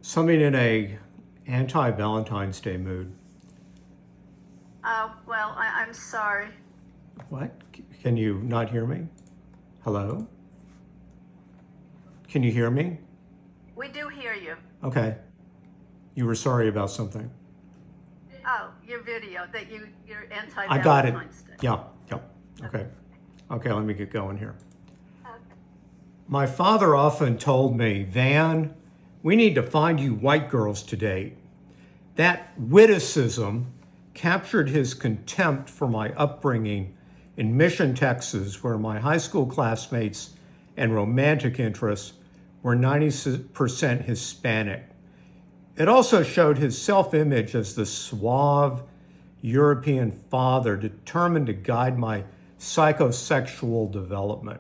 Something in a anti-Valentine's Day mood. Well, I'm sorry. What? Can you not hear me? Hello? Can you hear me? We do hear you. Okay. You were sorry about something. Oh, your video that you're I got it. anti-Valentine's Day. Yeah. Okay. Okay, let me get going here. Okay. My father often told me, Van, we need to find you white girls to date. That witticism captured his contempt for my upbringing in Mission, Texas, where my high school classmates and romantic interests were 90% Hispanic. It also showed his self-image as the suave European father determined to guide my psychosexual development.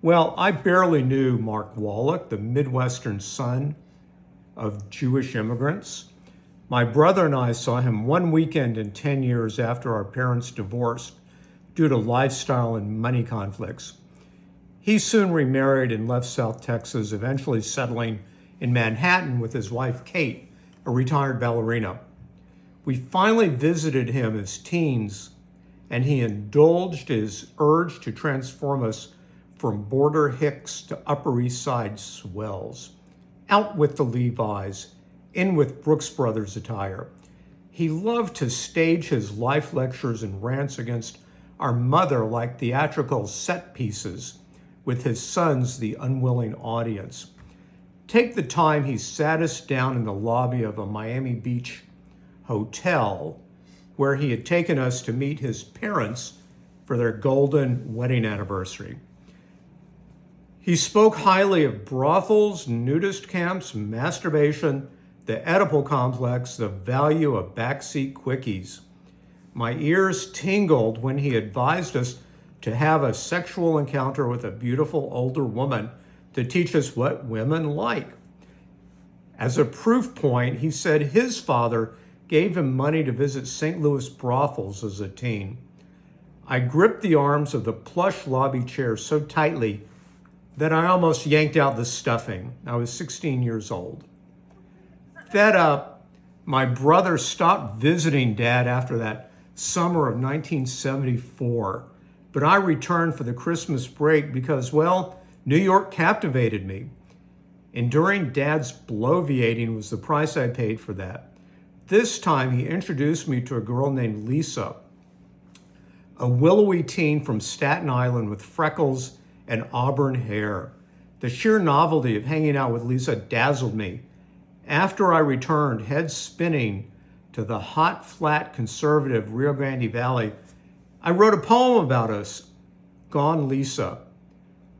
Well, I barely knew Mark Wallach, the Midwestern son of Jewish immigrants. My brother and I saw him one weekend in 10 years after our parents divorced due to lifestyle and money conflicts. He soon remarried and left South Texas, eventually settling in Manhattan with his wife, Kate, a retired ballerina. We finally visited him as teens, and he indulged his urge to transform us from border hicks to Upper East Side swells. Out with the Levi's, in with Brooks Brothers attire. He loved to stage his life lectures and rants against our mother like theatrical set pieces, with his sons the unwilling audience. Take the time he sat us down in the lobby of a Miami Beach hotel where he had taken us to meet his parents for their golden wedding anniversary. He spoke highly of brothels, nudist camps, masturbation, the Oedipal complex, the value of backseat quickies. My ears tingled when he advised us to have a sexual encounter with a beautiful older woman to teach us what women like. As a proof point, he said his father gave him money to visit St. Louis brothels as a teen. I gripped the arms of the plush lobby chair so tightly that I almost yanked out the stuffing. I was 16 years old. Fed up, my brother stopped visiting Dad after that summer of 1974, but I returned for the Christmas break because, well, New York captivated me. Enduring Dad's bloviating was the price I paid for that. This time he introduced me to a girl named Lisa, a willowy teen from Staten Island with freckles and auburn hair. The sheer novelty of hanging out with Lisa dazzled me. After I returned, head spinning, to the hot, flat, conservative Rio Grande Valley, I wrote a poem about us, Gone Lisa.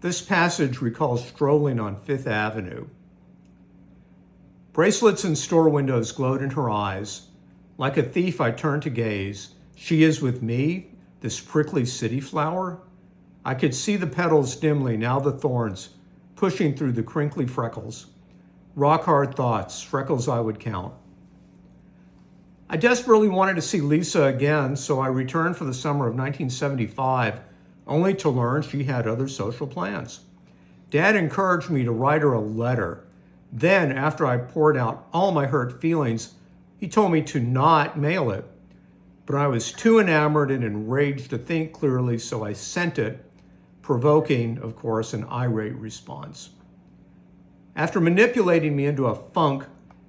This passage recalls strolling on Fifth Avenue. Bracelets in store windows glowed in her eyes. Like a thief, I turned to gaze. She is with me, this prickly city flower? I could see the petals dimly, now the thorns, pushing through the crinkly freckles. Rock-hard thoughts, freckles I would count. I desperately wanted to see Lisa again, so I returned for the summer of 1975, only to learn she had other social plans. Dad encouraged me to write her a letter. Then, after I poured out all my hurt feelings, he told me to not mail it. But I was too enamored and enraged to think clearly, so I sent it, provoking, of course, an irate response. After manipulating me into a funk,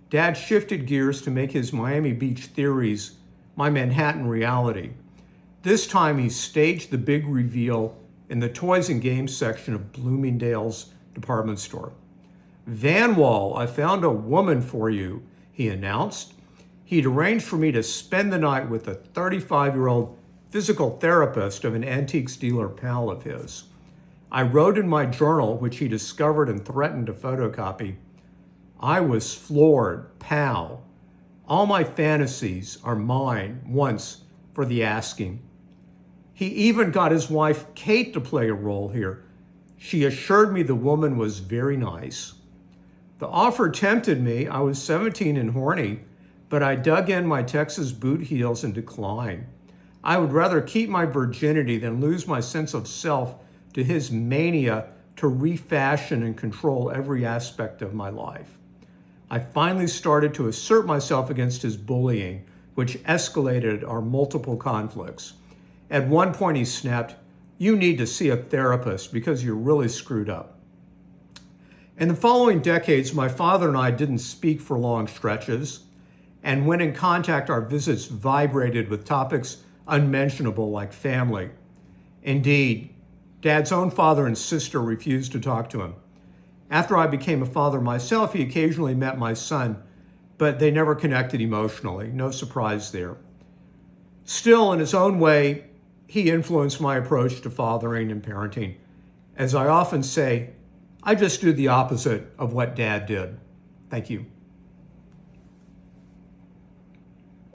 Dad shifted gears to make his Miami Beach theories my Manhattan reality. This time he staged the big reveal in the toys and games section of Bloomingdale's department store. Van Wall, I found a woman for you, he announced. He'd arranged for me to spend the night with a 35-year-old physical therapist of an antiques dealer pal of his. I wrote in my journal, which he discovered and threatened to photocopy, I was floored, pal. All my fantasies are mine once for the asking. He even got his wife, Kate, to play a role here. She assured me the woman was very nice. The offer tempted me. I was 17 and horny, but I dug in my Texas boot heels and declined. I would rather keep my virginity than lose my sense of self to his mania to refashion and control every aspect of my life. I finally started to assert myself against his bullying, which escalated our multiple conflicts. At one point he snapped, "You need to see a therapist because you're really screwed up." In the following decades, my father and I didn't speak for long stretches, and when in contact, our visits vibrated with topics unmentionable like family. Indeed, Dad's own father and sister refused to talk to him. After I became a father myself, he occasionally met my son, but they never connected emotionally. No surprise there. Still, in his own way, he influenced my approach to fathering and parenting. As I often say, I just do the opposite of what Dad did. Thank you.